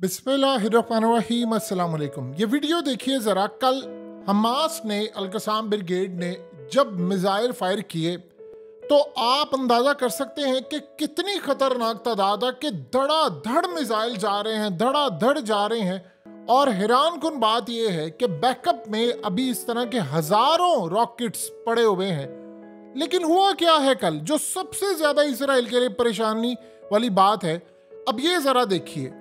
बिस्मिल्लाहिर्रहमानिर्रहीम अस्सलाम वालेकुम। ये वीडियो देखिए ज़रा। कल हमास ने अल-कसाम ब्रिगेड ने जब मिज़ाइल फायर किए तो आप अंदाज़ा कर सकते हैं कि कितनी ख़तरनाक तादाद है कि धड़ाधड़ मिज़ाइल जा रहे हैं, धड़ाधड़ जा रहे हैं। और हैरान कुन बात यह है कि बैकअप में अभी इस तरह के हज़ारों रॉकेट्स पड़े हुए हैं। लेकिन हुआ क्या है कल, जो सबसे ज़्यादा इसराइल के लिए परेशानी वाली बात है। अब ये ज़रा देखिए,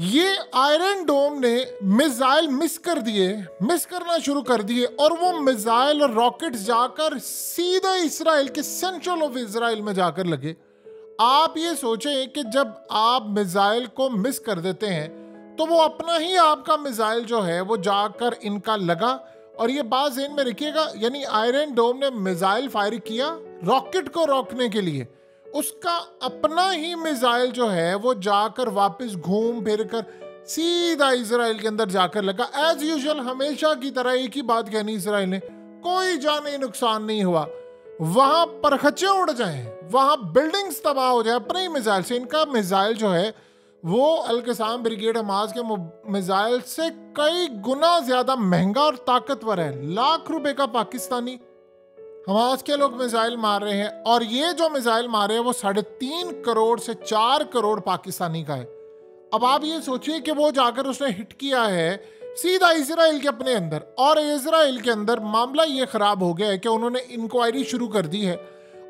ये आयरन डोम ने मिसाइल मिस करना शुरू कर दिए और वो मिसाइल और रॉकेट्स जाकर सीधा इसराइल के सेंट्रल ऑफ इसराइल में जाकर लगे। आप ये सोचें कि जब आप मिसाइल को मिस कर देते हैं तो वो अपना ही आपका मिसाइल जो है वो जाकर इनका लगा। और ये बात ज़हन में रखिएगा, यानी आयरन डोम ने मिसाइल फायर किया रॉकेट को रोकने के लिए, उसका अपना ही मिसाइल जो है वो जाकर वापस घूम फिर कर सीधा इसराइल के अंदर जाकर लगा। एज यूजुअल हमेशा की तरह एक ही बात कहनी इसराइल ने, कोई जानी नुकसान नहीं हुआ। वहां परखच्चे उड़ जाएं, वहां बिल्डिंग्स तबाह हो जाए अपने ही मिसाइल से। इनका मिसाइल जो है वो अल-कसाम ब्रिगेड हमास के मिसाइल से कई गुना ज्यादा महंगा और ताकतवर है। लाख रुपए का पाकिस्तानी हमास के लोग मिसाइल मार रहे हैं, और ये जो मिसाइल मार रहे हैं वो 3.5 करोड़ से 4 करोड़ पाकिस्तानी का है। अब आप ये सोचिए कि वो जाकर उसने हिट किया है सीधा इसराइल के अपने अंदर, और इसराइल के अंदर मामला ये खराब हो गया है कि उन्होंने इंक्वायरी शुरू कर दी है।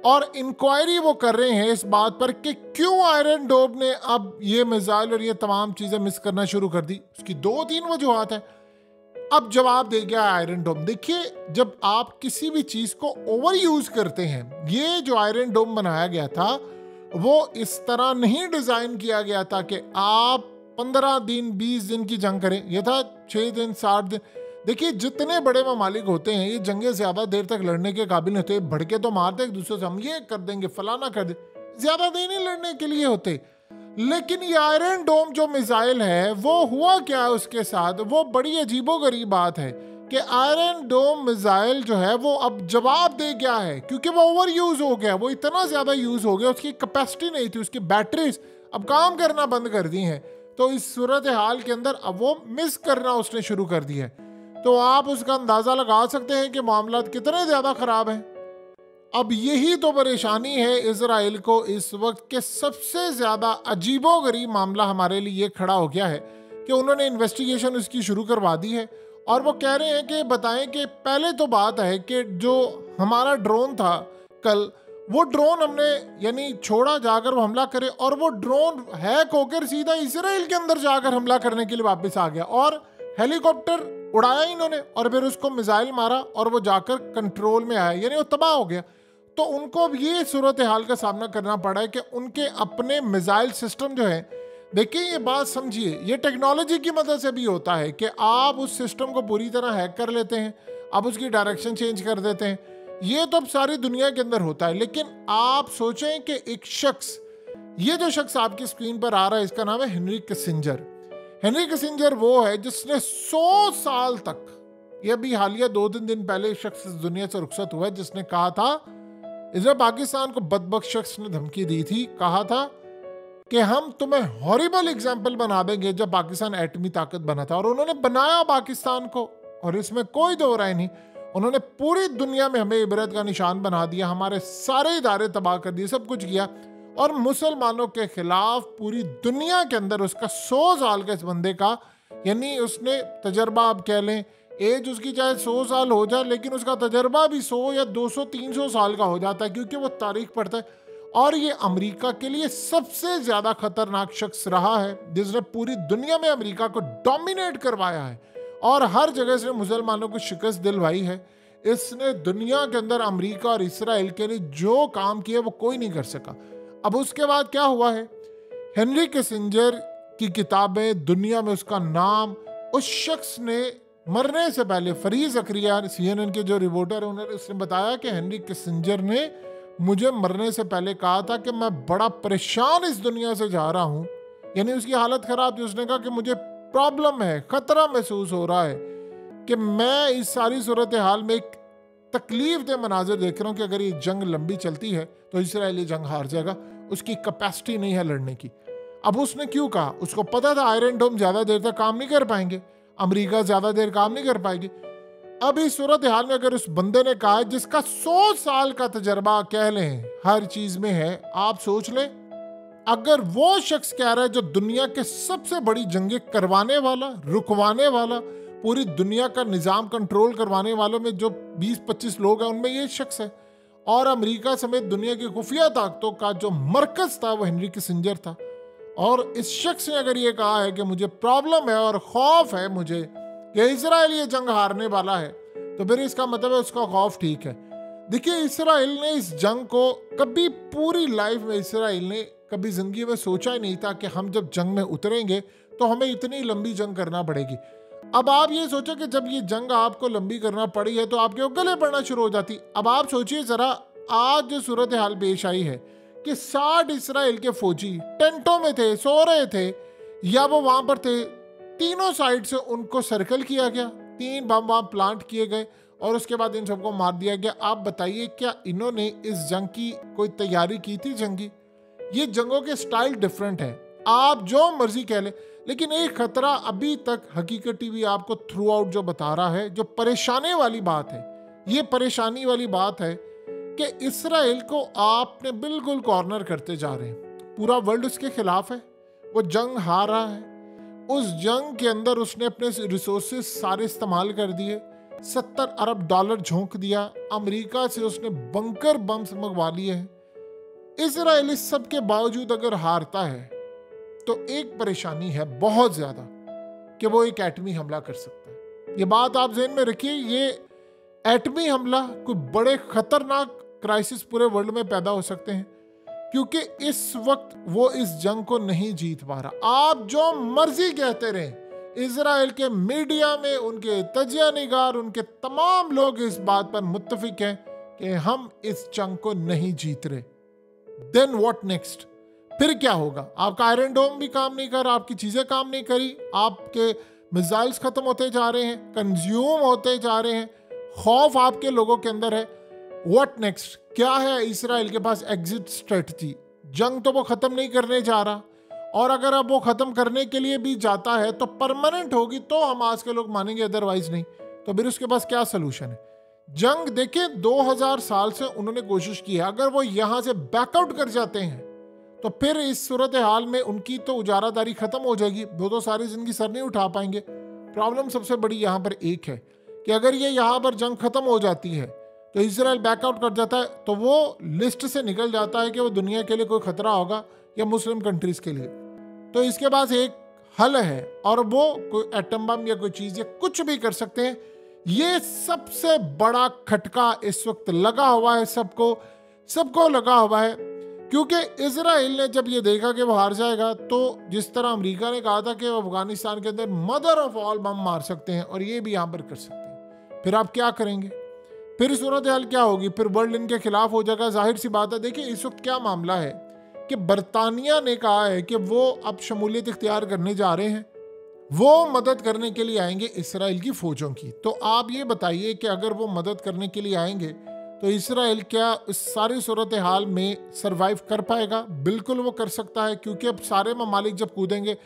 और इंक्वायरी वो कर रहे हैं इस बात पर कि क्यों आयरन डोम ने अब ये मिसाइल और ये तमाम चीजें मिस करना शुरू कर दी। उसकी 2-3 वजूहात है। अब जवाब दे गया आयरन डोम। देखिए, जब आप किसी भी चीज को ओवर यूज करते हैं, ये जो आयरन डोम बनाया गया था वो इस तरह नहीं डिजाइन किया गया था कि आप 15 दिन 20 दिन की जंग करें। ये था 6 दिन 7 दिन। देखिए, जितने बड़े ममालिक होते हैं ये जंगें ज्यादा देर तक लड़ने के काबिल होते हैं। भड़के तो मारते एक दूसरे से, हम ये कर देंगे फलाना कर दे, ज्यादा देर नहीं लड़ने के लिए होते। लेकिन ये आयरन डोम जो मिसाइल है वो हुआ क्या उसके साथ, वो बड़ी अजीबोगरीब बात है कि आयरन डोम मिसाइल जो है वो अब जवाब दे गया है, क्योंकि वो ओवर यूज हो गया, वो इतना ज्यादा यूज हो गया, उसकी कैपेसिटी नहीं थी, उसकी बैटरीज अब काम करना बंद कर दी हैं। तो इस सूरत हाल के अंदर अब वो मिस करना उसने शुरू कर दिया है। तो आप उसका अंदाजा लगा सकते हैं कि मामला कितने ज्यादा खराब है। अब यही तो परेशानी है इजराइल को इस वक्त के सबसे ज्यादा अजीबोगरीब मामला हमारे लिए ये खड़ा हो गया है कि उन्होंने इन्वेस्टिगेशन उसकी शुरू करवा दी है। और वो कह रहे हैं कि बताएं कि पहले तो बात है कि जो हमारा ड्रोन था कल, वो ड्रोन हमने यानी छोड़ा जाकर वो हमला करे, और वो ड्रोन हैक होकर सीधा इसराइल के अंदर जाकर हमला करने के लिए वापस आ गया, और हेलीकॉप्टर उड़ाया इन्होंने और फिर उसको मिसाइल मारा और वो जाकर कंट्रोल में आया, यानी वो तबाह हो गया। तो उनको अब ये सूरत हाल का सामना करना पड़ा है कि उनके अपने मिसाइल सिस्टम जो है, देखिए ये बात समझिए, ये टेक्नोलॉजी की मदद से भी होता है कि आप उस सिस्टम को पूरी तरह हैक कर लेते हैं, आप उसकी डायरेक्शन चेंज कर देते हैं। ये तो अब सारी दुनिया के अंदर होता है। लेकिन आप सोचें कि एक शख्स, ये जो शख्स आपकी स्क्रीन पर आ रहा है, इसका नाम है हेनरी किसिंजर। हेनरी किसिंजर वो है जिसने 100 साल तक, ये अभी हालिया 2-3 दिन पहले एक शख्स इस दुनिया से रुखसत हुआ है जिसने कहा था, इसने पाकिस्तान को बदबख्त शख्स ने धमकी दी थी, कहा था कि हम तुम्हें हॉरिबल एग्जाम्पल बना देंगे जब पाकिस्तान एटमी ताकत बना था। और उन्होंने बनाया पाकिस्तान को, और इसमें कोई दो राय नहीं। उन्होंने पूरी दुनिया में हमें इबरत का निशान बना दिया, हमारे सारे इदारे तबाह कर दिए, सब कुछ किया। और मुसलमानों के खिलाफ पूरी दुनिया के अंदर उसका 100 साल का इस बंदे का, यानी उसने तजर्बा, आप कह लें एज उसकी चाहे 100 साल हो जाए, लेकिन उसका तजर्बा भी 100 या 200-300 साल का हो जाता है, क्योंकि वो तारीख पढ़ता है। और ये अमेरिका के लिए सबसे ज्यादा खतरनाक शख्स रहा है जिसने पूरी दुनिया में अमेरिका को डोमिनेट करवाया है और हर जगह से मुसलमानों को शिकस्त दिलवाई है। इसने दुनिया के अंदर अमेरिका और इसराइल के लिए जो काम किया वो कोई नहीं कर सका। अब उसके बाद क्या हुआ है, हेनरी किसिंजर की किताबें, दुनिया में उसका नाम, उस शख्स ने मरने से पहले, फरीद ज़करिया CNN के जो रिपोर्टर हैं, उसने बताया कि हेनरी किसिंजर ने मुझे मरने से पहले कहा था कि मैं बड़ा परेशान इस दुनिया से जा रहा हूँ, यानी उसकी हालत खराब थी। उसने कहा कि मुझे प्रॉब्लम है, खतरा महसूस हो रहा है कि मैं इस सारी सूरत हाल में एक तकलीफ दे मनाजिर देख रहा हूँ कि अगर ये जंग लंबी चलती है तो इसराइल ये जंग हार जाएगा, उसकी कैपेसिटी नहीं है लड़ने की। अब उसने क्यों कहा? उसको पता था आयरन डोम ज्यादा देर तक काम नहीं कर पाएंगे, अमेरिका ज्यादा देर काम नहीं कर पाएगी। अब इस सूरत हाल में अगर उस बंदे ने कहा जिसका 100 साल का तजर्बा कह लें हर चीज में है, आप सोच लें अगर वो शख्स कह रहा है जो दुनिया के सबसे बड़ी जंगें करवाने वाला, रुकवाने वाला, पूरी दुनिया का निजाम कंट्रोल करवाने वालों में जो 20-25 लोग हैं उनमें ये शख्स है, और अमेरिका समेत दुनिया की खुफिया ताकतों का जो मरकज था वो हेनरी किसिंजर था। और इस शख्स ने अगर ये कहा है कि मुझे प्रॉब्लम है और खौफ है मुझे कि इजराइल ये जंग हारने वाला है, तो फिर इसका मतलब है उसका खौफ ठीक है। देखिए, इजराइल ने इस जंग को कभी पूरी लाइफ में, इजराइल ने कभी जिंदगी में सोचा ही नहीं था कि हम जब जंग में उतरेंगे तो हमें इतनी लंबी जंग करना पड़ेगी। अब आप ये सोचो कि जब ये जंग आपको लंबी करना पड़ी है तो आपके गले पड़ना शुरू हो जाती। अब आप सोचिए जरा, आज जो सूरत हाल पेश आई है कि 60 इजराइल के फौजी टेंटों में थे, सो रहे थे, या वो वहां पर थे, तीनों साइड से उनको सर्कल किया गया, 3 बम वहां प्लांट किए गए और उसके बाद इन सबको मार दिया गया। आप बताइए क्या इन्होंने इस जंग की कोई तैयारी की थी जंगी? ये जंगों के स्टाइल डिफरेंट है, आप जो मर्जी कह ले, लेकिन एक खतरा अभी तक हकीकत टीवी आपको थ्रू आउट जो बता रहा है, जो परेशानी वाली बात है, ये परेशानी वाली बात है कि इस्राइल को आपने बिल्कुल कॉर्नर करते जा रहे हैं। पूरा वर्ल्ड उसके खिलाफ है, वो जंग हार रहा है। उस जंग के अंदर उसने अपने रिसोर्सेज सारे इस्तेमाल कर दिए, $70 अरब झोंक दिया, अमेरिका से उसने बंकर बम्स मंगवा लिए हैं। इजराइल इस सब के बावजूद अगर हारता है तो एक परेशानी है बहुत ज्यादा कि वो एक एटमी हमला कर सकता है। ये बात आप ज़हन में रखिए, ये एटमी हमला कोई बड़े खतरनाक क्राइसिस पूरे वर्ल्ड में पैदा हो सकते हैं, क्योंकि इस वक्त वो इस जंग को नहीं जीत पा रहा। आप जो मर्जी कहते रहे, इजराइल के मीडिया में उनके तजिया निगार, उनके तमाम लोग इस बात पर मुत्तफिक हैं कि हम इस जंग को नहीं जीत रहे। Then what next? फिर क्या होगा? आपका आयरन डोम भी काम नहीं कर रहा, आपकी चीजें काम नहीं करी, आपके मिसाइल्स खत्म होते जा रहे हैं, कंज्यूम होते जा रहे हैं, खौफ आपके लोगों के अंदर है। What next? क्या है इजराइल के पास एग्जिट स्ट्रेटजी? जंग तो वो खत्म नहीं करने जा रहा, और अगर अब वो खत्म करने के लिए भी जाता है तो परमानेंट होगी, तो हमास के लोग मानेंगे, अदरवाइज नहीं। तो फिर उसके पास क्या सोल्यूशन है? जंग देखिए 2000 साल से उन्होंने कोशिश की है, अगर वो यहां से बैकआउट कर जाते हैं तो फिर इस सूरत हाल में उनकी तो उजारादारी खत्म हो जाएगी, वो तो सारी जिंदगी सर नहीं उठा पाएंगे। प्रॉब्लम सबसे बड़ी यहाँ पर एक है कि अगर ये यहाँ पर जंग खत्म हो जाती है तो इजराइल बैकआउट कर जाता है, तो वो लिस्ट से निकल जाता है कि वो दुनिया के लिए कोई खतरा होगा या मुस्लिम कंट्रीज के लिए। तो इसके पास एक हल है, और वो कोई एटम बम या कोई चीज या कुछ भी कर सकते हैं। ये सबसे बड़ा खटका इस वक्त लगा हुआ है, सबको लगा हुआ है, क्योंकि इजराइल ने जब ये देखा कि वो हार जाएगा, तो जिस तरह अमेरिका ने कहा था कि वो अफगानिस्तान के अंदर मदर ऑफ ऑल बम मार सकते हैं, और ये भी यहाँ पर कर सकते हैं, फिर आप क्या करेंगे? फिर सूरत हाल क्या होगी? फिर वर्ल्ड इनके खिलाफ हो जाएगा। जाहिर सी बात है। देखिए इस वक्त क्या मामला है कि बरतानिया ने कहा है कि वो अब शमूलियत इख्तियार करने जा रहे हैं, वो मदद करने के लिए आएंगे इसराइल की फौजों की। तो आप ये बताइए कि अगर वो मदद करने के लिए आएंगे तो इसराइल क्या इस सारी सूरत हाल में सरवाइव कर पाएगा? बिल्कुल वो कर सकता है, क्योंकि अब सारे ममालिक जब कूदेंगे,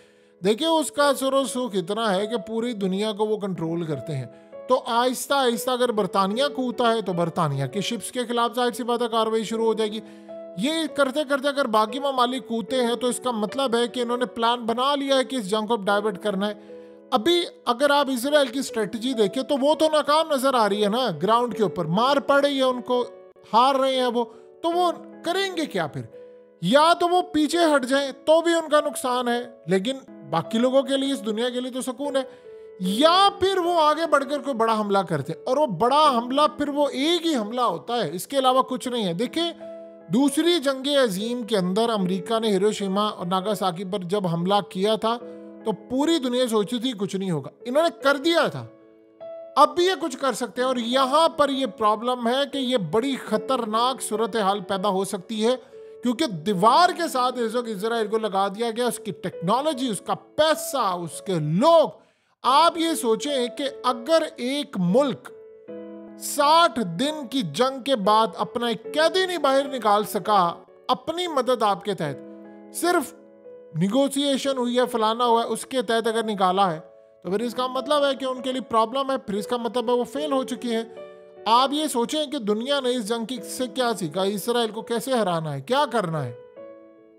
देखिए उसका असर सुख इतना है कि पूरी दुनिया को वो कंट्रोल करते हैं। तो आहिस्ता आहिस्ता अगर बरतानिया कूदता है तो बरतानिया के शिप्स के खिलाफ जाहिर सी बात है कार्रवाई शुरू हो जाएगी। ये करते करते अगर बाकी ममालिक कूदते हैं तो इसका मतलब है कि इन्होंने प्लान बना लिया है कि इस जंग को डाइवर्ट करना है। अभी अगर आप इजराइल की स्ट्रेटजी देखें तो वो तो नाकाम नजर आ रही है ना, ग्राउंड के ऊपर मार पड़ रही है उनको, हार रहे हैं वो, तो वो करेंगे क्या फिर? या तो वो पीछे हट जाएं तो भी उनका नुकसान है, लेकिन बाकी लोगों के लिए, इस दुनिया के लिए तो सुकून है, या फिर वो आगे बढ़कर कोई बड़ा हमला करते, और वो बड़ा हमला फिर वो एक ही हमला होता है, इसके अलावा कुछ नहीं है। देखिए दूसरी जंग अजीम के अंदर अमेरिका ने हिरोशिमा और नागासाकी पर जब हमला किया था तो पूरी दुनिया सोची थी कुछ नहीं होगा, इन्होंने कर दिया था, अब भी ये कुछ कर सकते हैं। और यहां पर ये प्रॉब्लम है कि ये बड़ी खतरनाक सूरत हाल पैदा हो सकती है, क्योंकि दीवार के साथ इजराइल को लगा दिया गया, उसकी टेक्नोलॉजी, उसका पैसा, उसके लोग। आप ये सोचें कि अगर एक मुल्क 60 दिन की जंग के बाद अपना एक कैदी नहीं बाहर निकाल सका अपनी मदद आपके तहत, सिर्फ निगोशिएशन हुई है, फलाना हुआ है, उसके तहत अगर निकाला है तो फिर इसका मतलब है कि उनके लिए प्रॉब्लम है, फिर इसका मतलब है वो फेल हो चुकी हैं। आप ये सोचें कि दुनिया ने इस जंग की से क्या सीखा, इसराइल को कैसे हराना है, क्या करना है।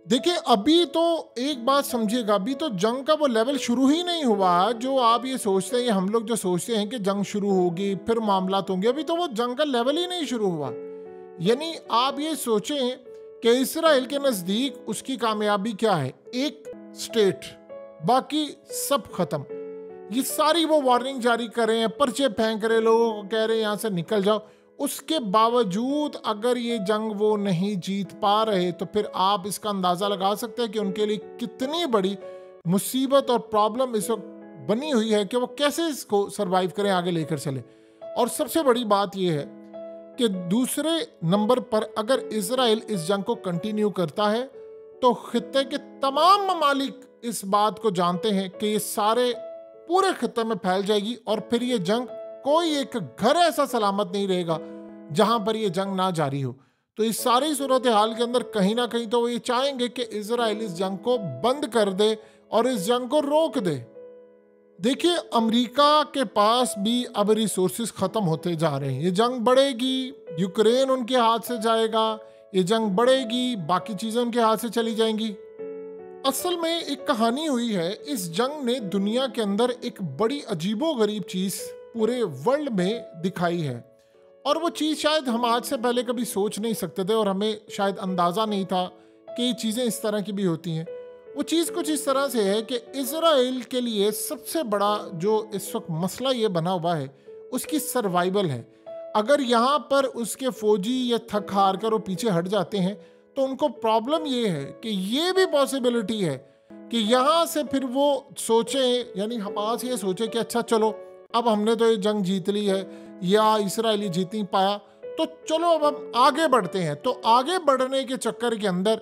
देखिए अभी तो एक बात समझिएगा, अभी तो जंग का वो लेवल शुरू ही नहीं हुआ जो आप ये सोचते हैं, हम लोग जो सोचते हैं कि जंग शुरू होगी फिर मामला होंगे, अभी तो वो जंग का लेवल ही नहीं शुरू हुआ। यानी आप ये सोचें कि इसराइल के नज़दीक उसकी कामयाबी क्या है, एक स्टेट, बाकी सब खत्म। ये सारी वो वार्निंग जारी कर रहे हैं, पर्चे फेंक रहे, लोगों को कह रहे हैं यहाँ से निकल जाओ। उसके बावजूद अगर ये जंग वो नहीं जीत पा रहे तो फिर आप इसका अंदाज़ा लगा सकते हैं कि उनके लिए कितनी बड़ी मुसीबत और प्रॉब्लम इस वक्त बनी हुई है कि वो कैसे इसको सरवाइव करें, आगे लेकर चले। और सबसे बड़ी बात यह है कि दूसरे नंबर पर अगर इजराइल इस जंग को कंटिन्यू करता है तो खित्ते के तमाम ममालिक इस बात को जानते हैं कि ये सारे पूरे खित्ते में फैल जाएगी और फिर ये जंग, कोई एक घर ऐसा सलामत नहीं रहेगा जहां पर ये जंग ना जारी हो। तो इस सारी सूरत हाल के अंदर कहीं ना कहीं तो वो ये चाहेंगे कि इजराइल इस जंग को बंद कर दे और इस जंग को रोक दे। देखिए अमेरिका के पास भी अब रिसोर्सेज खत्म होते जा रहे हैं, ये जंग बढ़ेगी, यूक्रेन उनके हाथ से जाएगा, ये जंग बढ़ेगी, बाकी चीजें उनके हाथ से चली जाएंगी। असल में एक कहानी हुई है, इस जंग ने दुनिया के अंदर एक बड़ी अजीबोगरीब चीज पूरे वर्ल्ड में दिखाई है और वो चीज़ शायद हम आज से पहले कभी सोच नहीं सकते थे और हमें शायद अंदाज़ा नहीं था कि ये चीज़ें इस तरह की भी होती हैं। वो चीज़ कुछ इस तरह से है कि इजराइल के लिए सबसे बड़ा जो इस वक्त मसला ये बना हुआ है उसकी सर्वाइवल है। अगर यहाँ पर उसके फौजी या थक हार कर वो पीछे हट जाते हैं तो उनको प्रॉब्लम ये है कि ये भी पॉसिबिलिटी है कि यहाँ से फिर वो सोचें, यानी हमास ये सोचे कि अच्छा चलो अब हमने तो ये जंग जीत ली है या इसराइली जीत नहीं पाया तो चलो अब हम आगे बढ़ते हैं। तो आगे बढ़ने के चक्कर के अंदर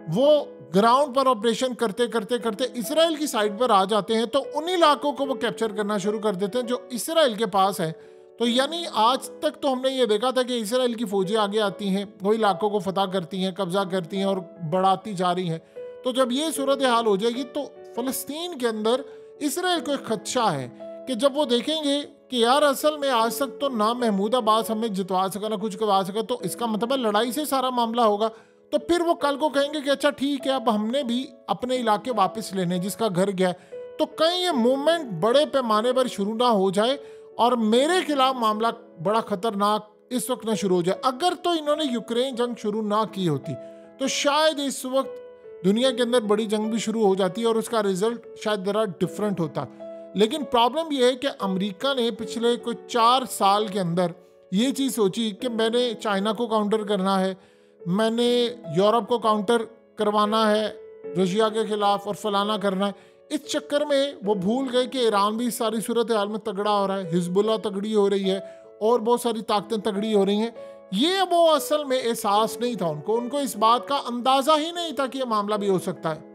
वो ग्राउंड पर ऑपरेशन करते करते करते इसराइल की साइड पर आ जाते हैं, तो उन इलाकों को वो कैप्चर करना शुरू कर देते हैं जो इसराइल के पास है। तो यानी आज तक तो हमने ये देखा था कि इसराइल की फौजें आगे आती हैं, वो इलाकों को फतह करती हैं, कब्जा करती हैं और बढ़ाती जा रही हैं। तो जब ये सूरत हाल हो जाएगी तो फ़लस्तीन के अंदर इसराइल को एक खदशा है कि जब वो देखेंगे कि यार असल में आज तक तो ना महमूद अब्बास हमें जितवा सका ना कुछ करवा सका, तो इसका मतलब है लड़ाई से सारा मामला होगा। तो फिर वो कल को कहेंगे कि अच्छा ठीक है अब हमने भी अपने इलाके वापस लेने, जिसका घर गया। तो कहीं ये मूवमेंट बड़े पैमाने पर शुरू ना हो जाए और मेरे खिलाफ मामला बड़ा खतरनाक इस वक्त ना शुरू हो जाए। अगर तो इन्होंने यूक्रेन जंग शुरू ना की होती तो शायद इस वक्त दुनिया के अंदर बड़ी जंग भी शुरू हो जाती और उसका रिजल्ट शायद ज़रा डिफरेंट होता। लेकिन प्रॉब्लम यह है कि अमेरिका ने पिछले कुछ 4 साल के अंदर ये चीज़ सोची कि मैंने चाइना को काउंटर करना है, मैंने यूरोप को काउंटर करवाना है रशिया के खिलाफ और फलाना करना है। इस चक्कर में वो भूल गए कि ईरान भी सारी सूरत हाल में तगड़ा हो रहा है, हिजबुल्लाह तगड़ी हो रही है और बहुत सारी ताकतें तगड़ी हो रही हैं। ये वो असल में एहसास नहीं था उनको इस बात का अंदाज़ा ही नहीं था कि ये मामला भी हो सकता है।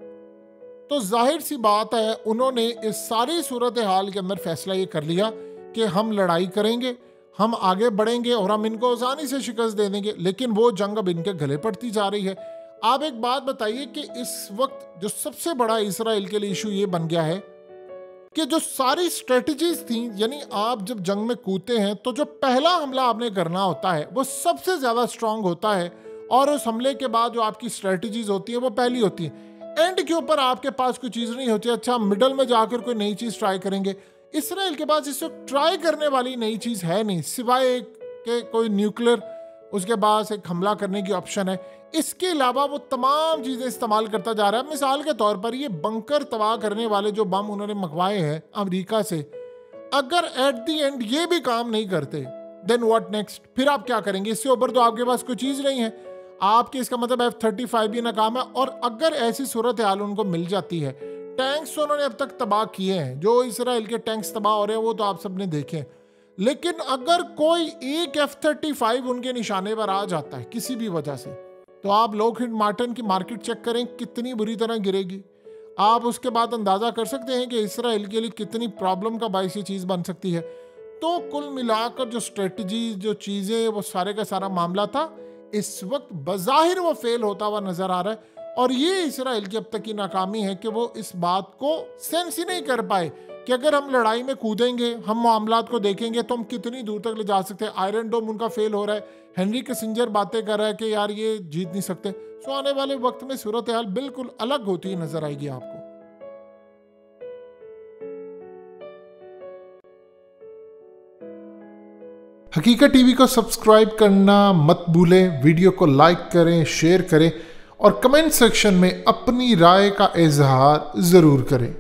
तो जाहिर सी बात है उन्होंने इस सारी सूरत हाल के अंदर फैसला ये कर लिया कि हम लड़ाई करेंगे, हम आगे बढ़ेंगे और हम इनको आसानी से शिकस्त दे देंगे। लेकिन वो जंग अब इनके गले पड़ती जा रही है। आप एक बात बताइए कि इस वक्त जो सबसे बड़ा इसराइल के लिए इशू ये बन गया है कि जो सारी स्ट्रेटजीज थी, यानी आप जब जंग में कूदते हैं तो जो पहला हमला आपने करना होता है वो सबसे ज़्यादा स्ट्रांग होता है और उस हमले के बाद जो आपकी स्ट्रेटजीज होती है वो पहली होती है। एंड के ऊपर आपके पास कोई चीज़ नहीं होती, अच्छा मिडल में जाकर कोई नई चीज़ ट्राई करेंगे। इसराइल के पास इस वक्त ट्राई करने वाली नई चीज़ है नहीं, सिवाय एक के कोई न्यूक्लियर उसके पास एक हमला करने की ऑप्शन है। इसके अलावा वो तमाम चीज़ें इस्तेमाल करता जा रहा है। मिसाल के तौर पर ये बंकर तबाह करने वाले जो बम उन्होंने मंगवाए हैं अमेरिका से, अगर एट दी एंड ये भी काम नहीं करते देन व्हाट नेक्स्ट, फिर आप क्या करेंगे? इससे ऊपर तो आपके पास कोई चीज़ नहीं है आपके, इसका मतलब F-35 भी नाकाम है। और अगर ऐसी सूरत हाल उनको मिल जाती है, टैंक्स तो उन्होंने अब तक तबाह किए हैं, जो इसराइल के टैंक्स तबाह हो रहे हैं वो तो आप सबने देखे हैं। लेकिन अगर कोई एक F-35 उनके निशाने पर आ जाता है किसी भी वजह से, तो आप लॉकहीड मार्टिन की मार्केट चेक करें कितनी बुरी तरह गिरेगी। आप उसके बाद अंदाज़ा कर सकते हैं कि इसराइल के लिए कितनी प्रॉब्लम का बायस ये चीज़ बन सकती है। तो कुल मिलाकर जो स्ट्रेटजी, जो चीज़ें, वो सारे का सारा मामला था इस वक्त बज़ाहिर वो फेल होता हुआ नज़र आ रहा है। और ये इसराइल की अब तक की नाकामी है कि वो इस बात को सेंस ही नहीं कर पाए कि अगर हम लड़ाई में कूदेंगे, हम मामलात को देखेंगे तो हम कितनी दूर तक ले जा सकते हैं। आयरन डोम उनका फेल हो रहा है, हेनरी किसिंजर बातें कर रहा है कि यार ये जीत नहीं सकते। सो आने वाले वक्त में सूरत हाल बिल्कुल अलग होती नजर आएगी आपको। हकीकत टीवी को सब्सक्राइब करना मत भूलें, वीडियो को लाइक करें, शेयर करें और कमेंट सेक्शन में अपनी राय का इजहार ज़रूर करें।